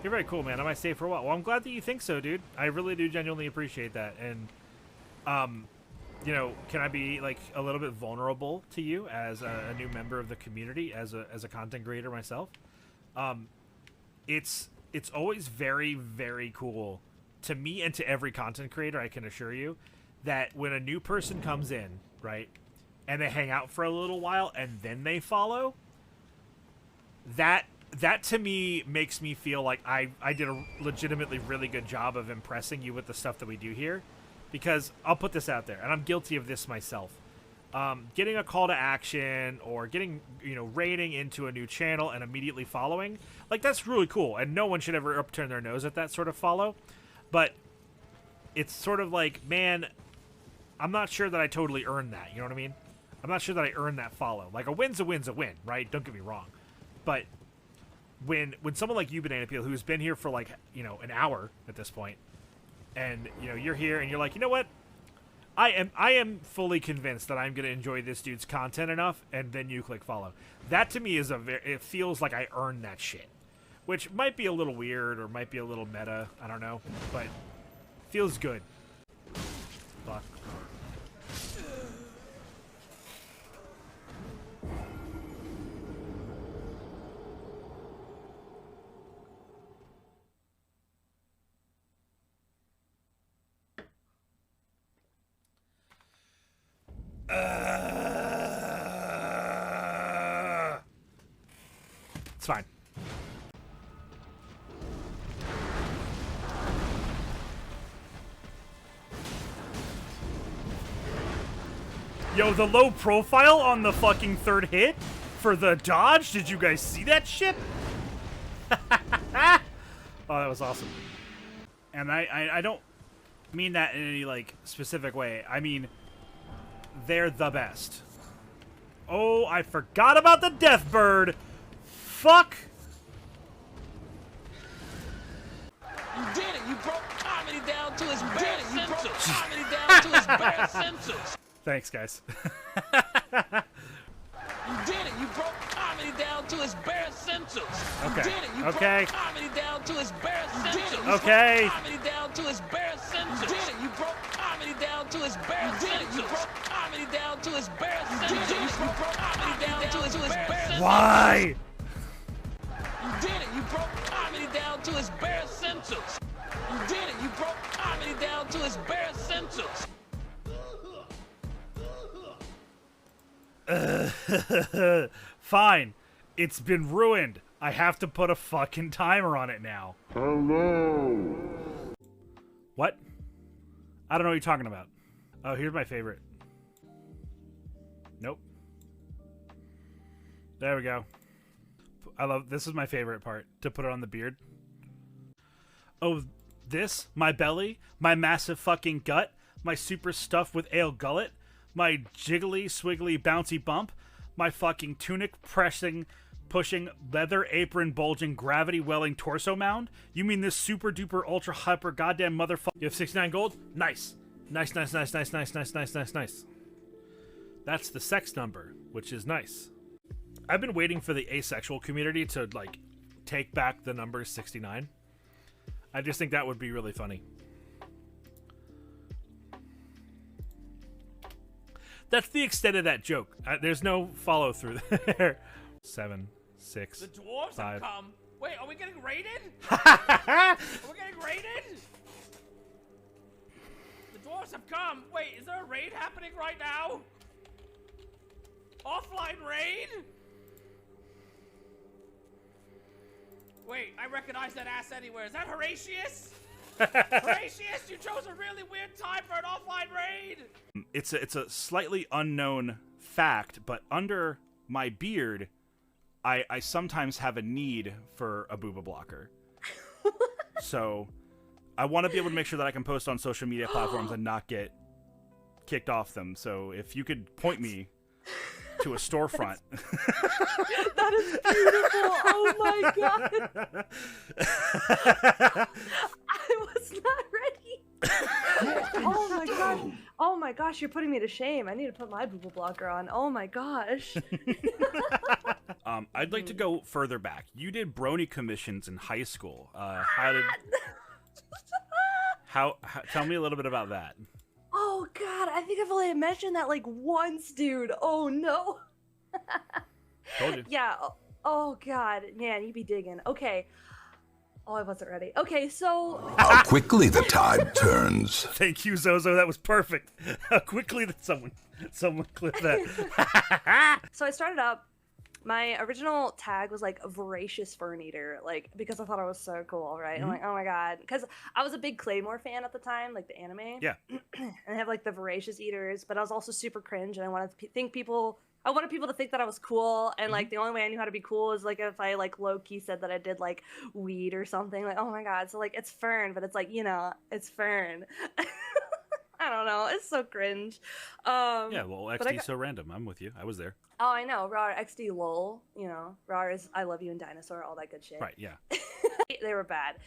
You're very cool, man. I might stay for a while. Well, I'm glad that you think so, dude. I really do genuinely appreciate that. And, you know, can I be like a little bit vulnerable to you as a new member of the community, as a content creator myself? It's always very, very cool to me and to every content creator, I can assure you, that when a new person comes in, right, and they hang out for a little while and then they follow, that to me makes me feel like I did a legitimately really good job of impressing you with the stuff that we do here. Because I'll put this out there, and I'm guilty of this myself. Getting a call to action or getting, you know, raiding into a new channel and immediately following, like, that's really cool. And no one should ever upturn their nose at that sort of follow. But it's sort of like, man, I'm not sure that I totally earned that. You know what I mean? I'm not sure that I earned that follow. Like, a win's a win's a win, right? Don't get me wrong. But when someone like you, Banana Peel, who's been here for, like, you know, an hour at this point, and, you know, you're here and you're like, you know what? I am fully convinced that I'm going to enjoy this dude's content enough, and then you click follow. That to me is it feels like I earned that shit. Which might be a little weird or might be a little meta, I don't know, but feels good. Fuck. It's fine. Yo, the low profile on the fucking third hit for the dodge. Did you guys see that shit? Oh, that was awesome. And I don't mean that in any, like, specific way. I mean, they're the best. Oh, I forgot about the death bird. Fuck. You did it. You broke comedy down to its bare essentials. Comedy down to its bare essentials. Thanks, guys. You did it. You broke comedy down to its bare essentials. Okay. You did it. You Okay. broke comedy down to its bare essentials. Okay. Comedy down to its bare essentials. You did it. You broke comedy down to its bare essentials. You broke comedy down to its bare essentials. You broke comedy down to its bare essentials. Why? You did it. You broke comedy down to its bare essentials. You did it. You broke comedy down to its bare essentials. Fine. It's been ruined. I have to put a fucking timer on it now. Hello. What? I don't know what you're talking about. Oh, here's my favorite. Nope. There we go. This is my favorite part, to put it on the beard. Oh, this? My belly? My massive fucking gut? My super stuffed with ale gullet? My jiggly, swiggly, bouncy bump? My fucking tunic pushing, leather apron bulging, gravity welling torso mound? You mean this super duper ultra hyper goddamn motherfucker? You have 69 gold? Nice. Nice. That's the sex number, which is nice. I've been waiting for the asexual community to, like, take back the number 69. I just think that would be really funny. That's the extent of that joke. There's no follow through there. 7, 6, The dwarves 5. have come. Wait, are we getting raided? Are we getting raided? The dwarves have come. Wait, is there a raid happening right now? Offline raid? Wait, I recognize that ass anywhere. Is that Horatius? Horatius, you chose a really weird time for an offline raid. It's a slightly unknown fact, but under my beard, I sometimes have a need for a booba blocker. So I want to be able to make sure that I can post on social media platforms and not get kicked off them. So if you could point me to a storefront. That is beautiful. Oh my god. I was not ready. Oh my gosh. Oh my gosh, you're putting me to shame. I need to put my booba blocker on. Oh my gosh. I'd like to go further back. You did brony commissions in high school. How tell me a little bit about that. Oh God, I think I've only mentioned that like once, dude. Oh no. Told you. Yeah. Oh God, man, you be digging. Okay. Oh, I wasn't ready. Okay, so How quickly the tide turns. Thank you, Zozo. That was perfect. How quickly that someone clipped that. so I started up. My original tag was like voracious fern eater, like because I thought it was so cool, right? I'm like, oh my God, because I was a big Claymore fan at the time, like the anime. Yeah. And I have like the voracious eaters, but I was also super cringe, and I wanted people to think that I was cool, and like the only way I knew how to be cool is like if I like low key said that I did like weed or something. Like, oh my God, so like it's fern, but it's like it's fern. I don't know, it's so cringe. Yeah, well, XD's so random. I'm with you. I was there. Oh, I know. RAR, XD, lol. RAR is I love you and dinosaur, all that good shit. Right, yeah. They were bad.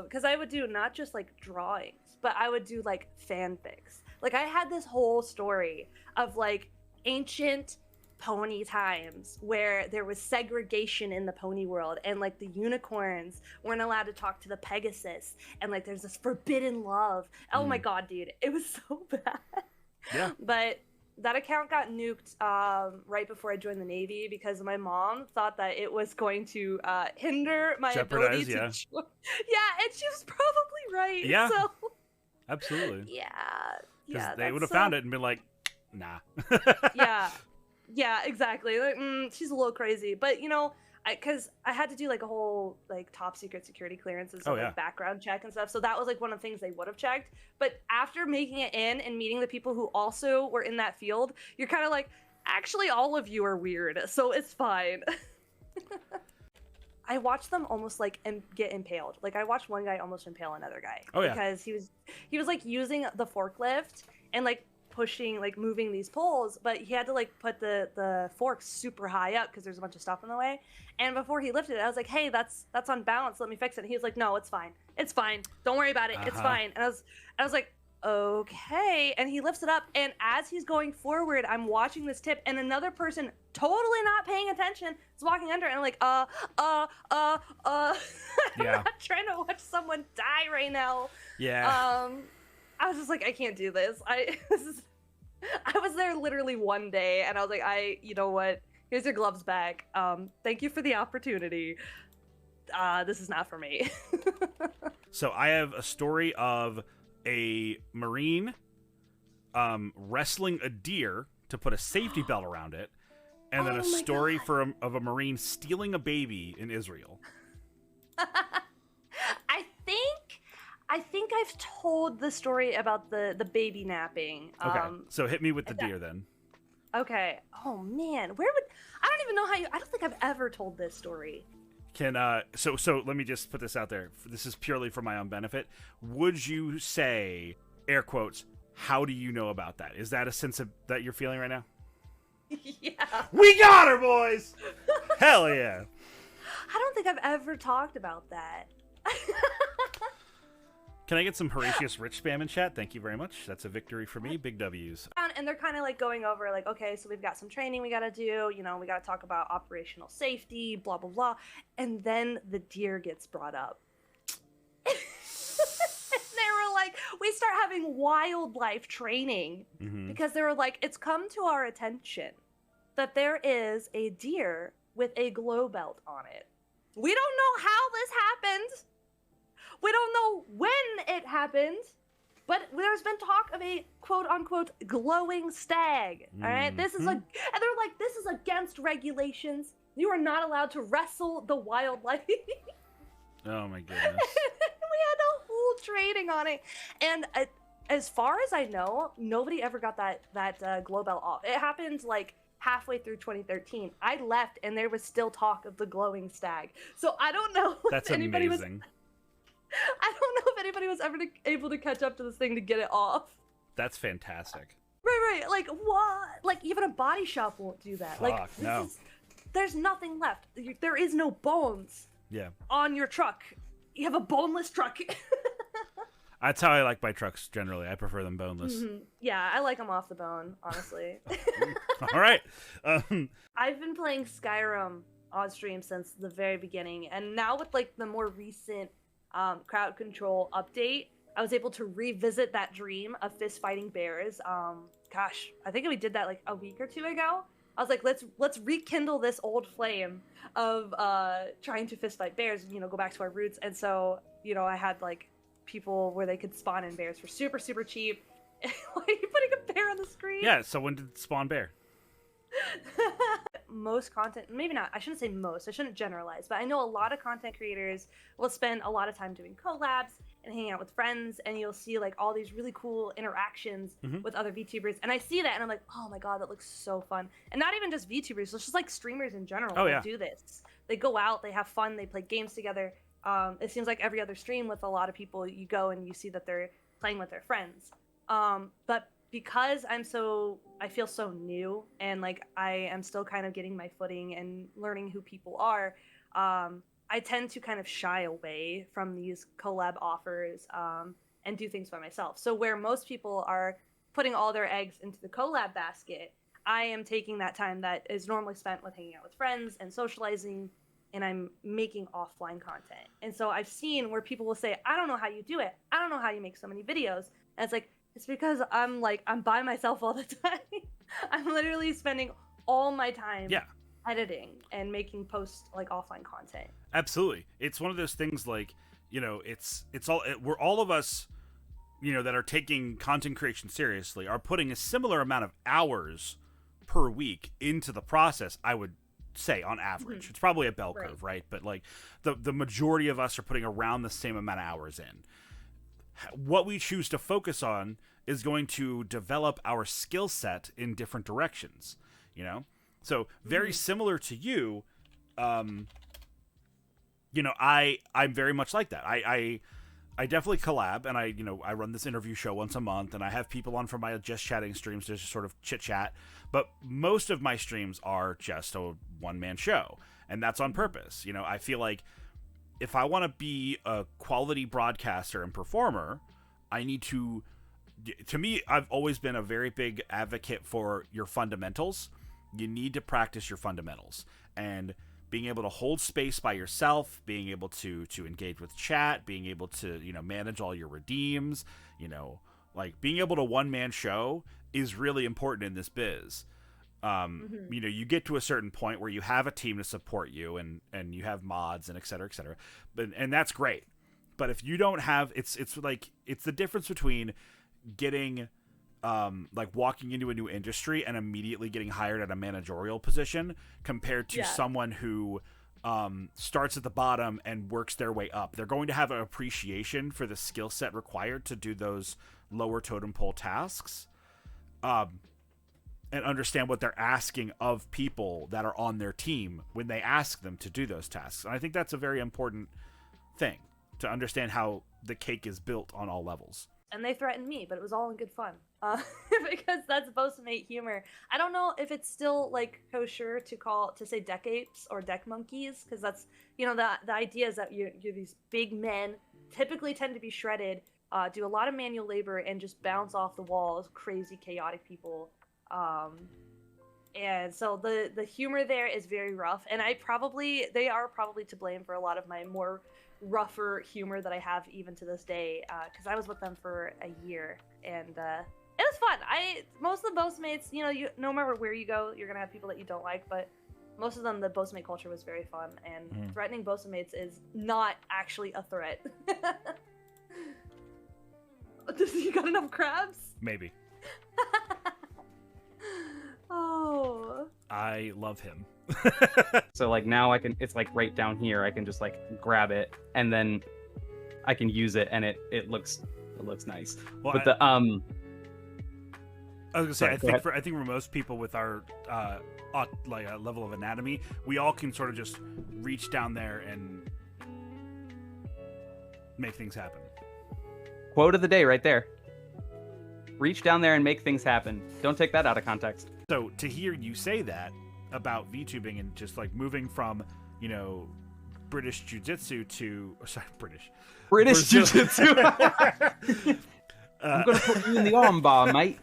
Because I would do not just like drawings, but I would do like fanfics. Like I had this whole story of like ancient pony times where there was segregation in the pony world, and like the unicorns weren't allowed to talk to the Pegasus, and like there's this forbidden love. Oh my God, dude. It was so bad. Yeah. But that account got nuked right before I joined the Navy because my mom thought that it was going to hinder my ability to join. Yeah, and she was probably right. Yeah. So, absolutely. Yeah. They would have found it and been like, nah. Yeah, exactly. Like, she's a little crazy. But, because I had to do like a whole like top secret security clearance and stuff, like background check and stuff. So that was like one of the things they would have checked. But after making it in and meeting the people who also were in that field, you're kind of like, actually, all of you are weird, so it's fine. I watched them almost like get impaled. Like I watched one guy almost impale another guy. Oh yeah. Because he was like using the forklift and like pushing, like moving these poles, but he had to like put the forks super high up because there's a bunch of stuff in the way. And before he lifted it, I was like, hey, that's unbalanced, let me fix it. And he was like, no, it's fine, don't worry about it, it's fine. And I was like, okay. And he lifts it up, and as he's going forward, I'm watching this tip, and another person totally not paying attention is walking under, and I'm like, I'm not trying to watch someone die right now. I was just like, I can't do this. I was there literally one day, and I was like, you know what? Here's your gloves back. Thank you for the opportunity. This is not for me. So I have a story of a Marine wrestling a deer to put a safety belt around it, and then a story of a Marine stealing a baby in Israel. I think I've told the story about the baby napping. Okay, so hit me with the deer then. Okay. Oh man, I don't even know how I don't think I've ever told this story. So let me just put this out there. This is purely for my own benefit. Would you say, air quotes, how do you know about that? Is that a sense that you're feeling right now? Yeah. We got her, boys! Hell yeah. I don't think I've ever talked about that. Can I get some Horatius Rich spam in chat? Thank you very much. That's a victory for me. Big W's. And they're kind of like going over like, okay, so we've got some training we got to do. We got to talk about operational safety, blah, blah, blah. And then the deer gets brought up. And they were like, we start having wildlife training because they were like, it's come to our attention that there is a deer with a glow belt on it. We don't know how this happened. We don't know when it happened, but there's been talk of a quote-unquote glowing stag. All right, and they're like, this is against regulations. You are not allowed to wrestle the wildlife. Oh my goodness. We had a whole training on it, and as far as I know, nobody ever got that glow belt off. It happened like halfway through 2013. I left, and there was still talk of the glowing stag. So I don't know. That's amazing. I don't know if anybody was ever able to catch up to this thing to get it off. That's fantastic. Right. Like, what? Like, even a body shop won't do that. Fuck, no. There's nothing left. There is no bones on your truck. You have a boneless truck. That's how I like my trucks generally. I prefer them boneless. Yeah, I like them off the bone, honestly. All right. I've been playing Skyrim on stream since the very beginning, and now with like the more recent crowd control update, I was able to revisit that dream of fist fighting bears. Gosh, I think we did that like a week or two ago. I was like, let's rekindle this old flame of trying to fist fight bears, you know, go back to our roots. And so, you know, I had like people where they could spawn in bears for super, super cheap. Why are you putting a bear on the screen? Yeah, so when did spawn bear? Most content, maybe not, I shouldn't say most, I shouldn't generalize, but I know a lot of content creators will spend a lot of time doing collabs and hanging out with friends, and you'll see like all these really cool interactions with other VTubers, and I see that and I'm like, oh my god, that looks so fun. And not even just VTubers, it's just like streamers in general do this. They go out, they have fun, they play games together. It seems like every other stream with a lot of people, you go and you see that they're playing with their friends. But because I feel so new, and like I am still kind of getting my footing and learning who people are, I tend to kind of shy away from these collab offers and do things by myself. So where most people are putting all their eggs into the collab basket, I am taking that time that is normally spent with hanging out with friends and socializing, and I'm making offline content. And so I've seen where people will say, I don't know how you do it. I don't know how you make so many videos. And it's like, it's because I'm by myself all the time. I'm literally spending all my time editing and making post like offline content. Absolutely. It's one of those things like, you know, we're all of us, you know, that are taking content creation seriously are putting a similar amount of hours per week into the process, I would say, on average. It's probably a bell curve, right? But like the majority of us are putting around the same amount of hours in. What we choose to focus on is going to develop our skill set in different directions, you know? So very similar to you, you know, I'm very much like that. I definitely collab, and I run this interview show once a month, and I have people on for my just chatting streams to just sort of chit chat. But most of my streams are just a one-man show, and that's on purpose. You know, I feel like if I want to be a quality broadcaster and performer, I need to me, I've always been a very big advocate for your fundamentals. You need to practice your fundamentals, and being able to hold space by yourself, being able to engage with chat, being able to, you know, manage all your redeems, you know, like being able to one-man show is really important in this biz. You know, you get to a certain point where you have a team to support you, and you have mods and et cetera, and that's great. But if you don't have, it's the difference between getting, like walking into a new industry and immediately getting hired at a managerial position compared to someone who starts at the bottom and works their way up. They're going to have an appreciation for the skill set required to do those lower totem pole tasks. And understand what they're asking of people that are on their team when they ask them to do those tasks. And I think that's a very important thing, to understand how the cake is built on all levels. And they threatened me, but it was all in good fun. Because that's Bosamate humor. I don't know if it's still like kosher to say deck apes or deck monkeys, because that's, you know, the idea is that you're these big men, typically tend to be shredded, do a lot of manual labor, and just bounce off the walls, crazy, chaotic people. And so the humor there is very rough, and they are probably to blame for a lot of my more rougher humor that I have even to this day, because I was with them for a year, and it was fun. Most of the Bosamates, you know, no matter where you go, you're gonna have people that you don't like, but most of them, the Bosamate culture was very fun, and threatening Bosamates is not actually a threat. You got enough crabs? Maybe. Oh. I love him. So like now it's like right down here. I can just like grab it, and then I can use it, and it looks nice. Well, but I was gonna say, I think for most people with our level of anatomy, we all can sort of just reach down there and make things happen. Quote of the day right there. Reach down there and make things happen. Don't take that out of context. So to hear you say that about VTubing and just like moving from, you know, British Jiu-Jitsu to... Sorry, British Brazil. Jiu-Jitsu. I'm gonna put you in the armbar, mate.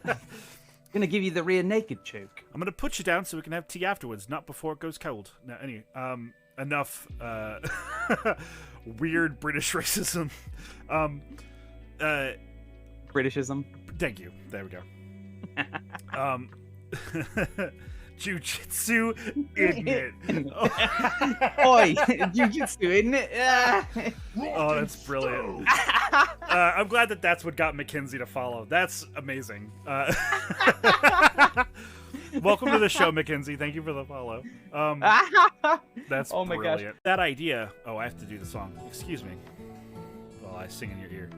Gonna give you the rear naked choke. I'm gonna put you down so we can have tea afterwards, not before it goes cold. No, anyway, enough weird British racism. Britishism. Thank you. There we go. Jiu-jitsu, isn't it? Oi, jiu-jitsu, isn't it? Oh, that's brilliant. I'm glad that that's what got Mackenzie to follow. That's amazing. Welcome to the show, Mackenzie. Thank you for the follow. That's Oh my brilliant. gosh. That idea. Oh, I have to do the song. Excuse me. While I sing in your ear.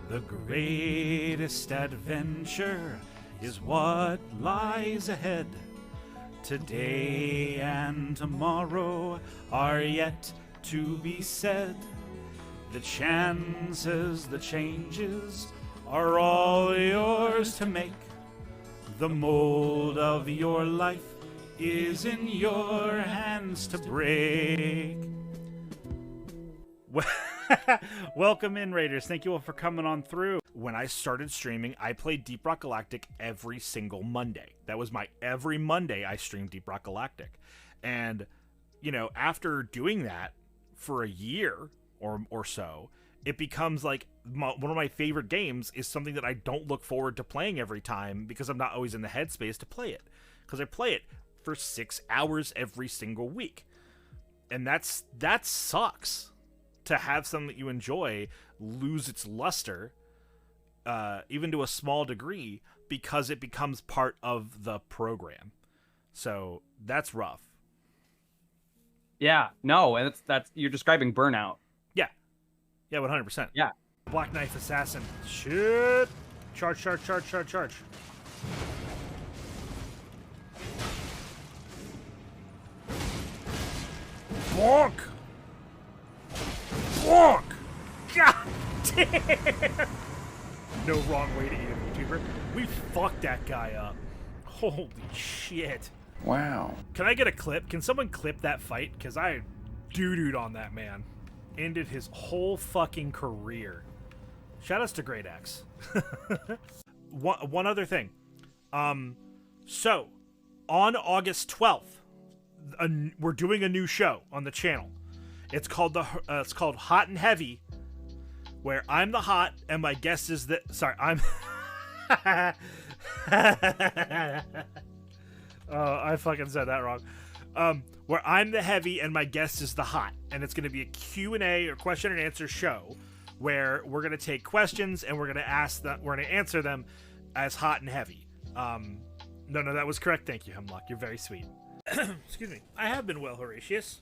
The greatest adventure is what lies ahead. Today and tomorrow are yet to be said. The chances, the changes are all yours to make. The mold of your life is in your hands to break. Welcome in, Raiders. Thank you all for coming on through. When I started streaming, I played Deep Rock Galactic every single Monday. That was my every Monday I streamed Deep Rock Galactic. And, you know, after doing that for a year or so, it becomes like one of my favorite games is something that I don't look forward to playing every time because I'm not always in the headspace to play it. Because I play it for 6 hours every single week. And that sucks. To have something that you enjoy lose its luster, even to a small degree, because it becomes part of the program. So that's rough. Yeah. No, and that's you're describing burnout. Yeah, 100%. Yeah. Black Knife Assassin. Shit. Charge. Bonk. Bonk! God damn! No wrong way to eat a VTuber. We fucked that guy up. Holy shit. Wow. Can I get a clip? Can someone clip that fight? Because I doo-dooed on that man. Ended his whole fucking career. Shoutouts to Great Axe. One other thing. So, on August 12th, we're doing a new show on the channel. It's called Hot and Heavy, where I'm the hot and my guest is the... Sorry, I'm... Oh, I fucking said that wrong. Where I'm the heavy and my guest is the hot. And it's going to be a Q&A or question and answer show where we're going to take questions and we're going to answer them as hot and heavy. No, that was correct. Thank you, Hemlock. You're very sweet. Excuse me. I have been well, Horatius.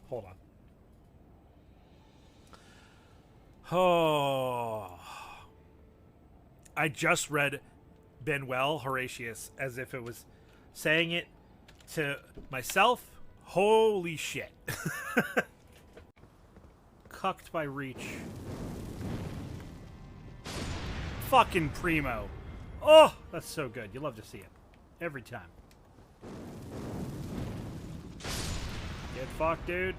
Hold on. Oh. I just read Benwell, Horatius, as if it was saying it to myself. Holy shit. Cucked by Reach. Fucking primo. Oh, that's so good. You love to see it. Every time. Get fucked, dude.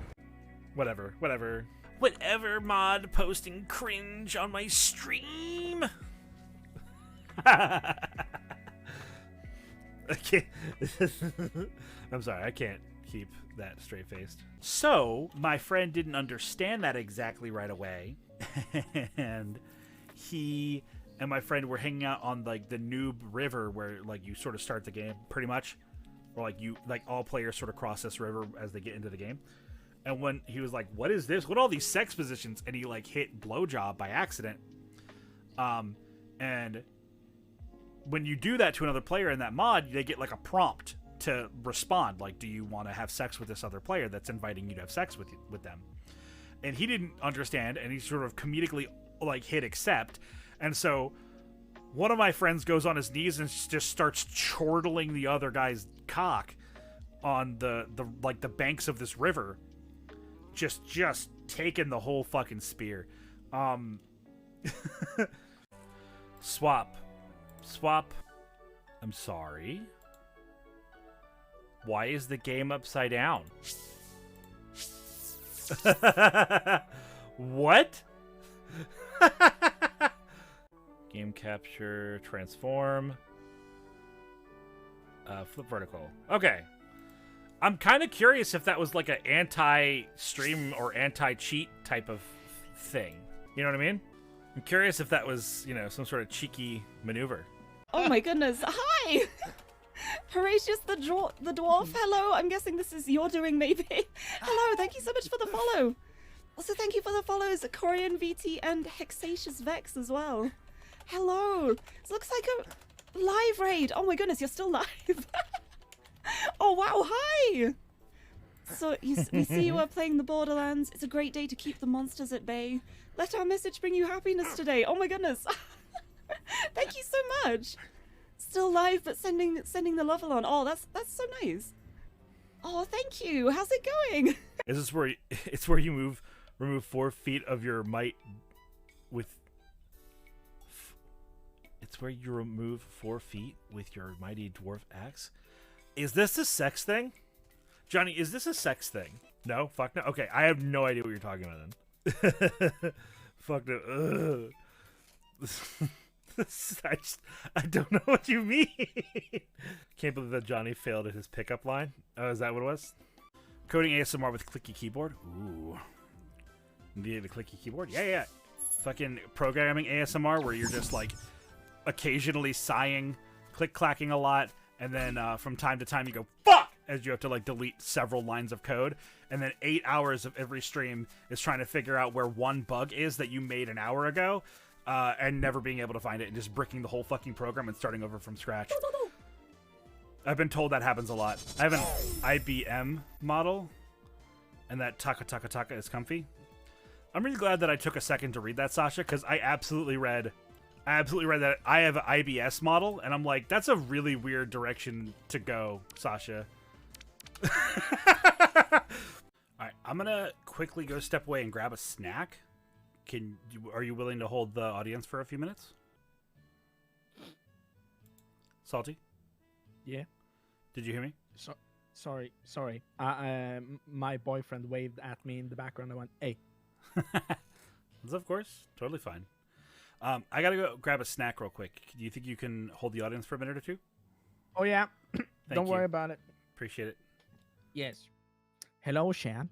Whatever. Whatever, mod posting cringe on my stream. I can't. I'm sorry, I can't keep that straight-faced. So, my friend didn't understand that exactly right away. And he and my friend were hanging out on, like, the Noob River where, like, you sort of start the game, pretty much. Or, like, all players sort of cross this river as they get into the game. And when he was like, what is this? What are all these sex positions? And he, like, hit blowjob by accident. And when you do that to another player in that mod, they get, like, a prompt to respond. Like, do you want to have sex with this other player that's inviting you to have sex with them? And he didn't understand, and he sort of comedically, like, hit accept. And so one of my friends goes on his knees and just starts chortling the other guy's cock on the banks of this river. Just taking the whole fucking spear. Swap. I'm sorry. Why is the game upside down? What? Game capture, transform, flip vertical. Okay. I'm kind of curious if that was like an anti-stream or anti-cheat type of thing. You know what I mean? I'm curious if that was, you know, some sort of cheeky maneuver. Oh my goodness. Hi! Horatius the Dwarf. Hello. I'm guessing this is your doing, maybe. Hello. Thank you so much for the follow. Also, thank you for the follows, Corian VT and Hexatious Vex as well. Hello. This looks like a live raid. Oh my goodness, you're still live. Oh wow, hi. So we see you are playing the Borderlands. It's a great day to keep the monsters at bay. Let our message bring you happiness today. Oh my goodness. Thank you so much. Still live, but sending the love along. Oh, that's so nice. Oh, thank you. How's it going? Is this where it's where you remove 4 feet of your might with? It's where you remove 4 feet with your mighty dwarf axe. Is this a sex thing, Johnny? Is this a sex thing? No, fuck no. Okay, I have no idea what you're talking about then. Fuck no. I don't know what you mean. Can't believe that Johnny failed at his pickup line. Oh, is that what it was? Coding ASMR with clicky keyboard. Ooh. Need a clicky keyboard? Yeah. Fucking programming ASMR where you're just like occasionally sighing, click-clacking a lot, and then from time to time you go, fuck! As you have to like delete several lines of code. And then 8 hours of every stream is trying to figure out where one bug is that you made an hour ago. And never being able to find it and just bricking the whole fucking program and starting over from scratch. I've been told that happens a lot. I have an IBM model, and that taka is comfy. I'm really glad that I took a second to read that, Sasha, because I absolutely read that I have an IBS model, and I'm like, that's a really weird direction to go, Sasha. Alright, I'm gonna quickly go step away and grab a snack. Are you willing to hold the audience for a few minutes? Salty? Yeah. Did you hear me? Sorry. My boyfriend waved at me in the background. I went, hey. That's of course totally fine. I gotta go grab a snack real quick. Do you think you can hold the audience for a minute or two? Oh, yeah. Thank Don't you. worry about it. Appreciate it. Yes. Hello, Shan.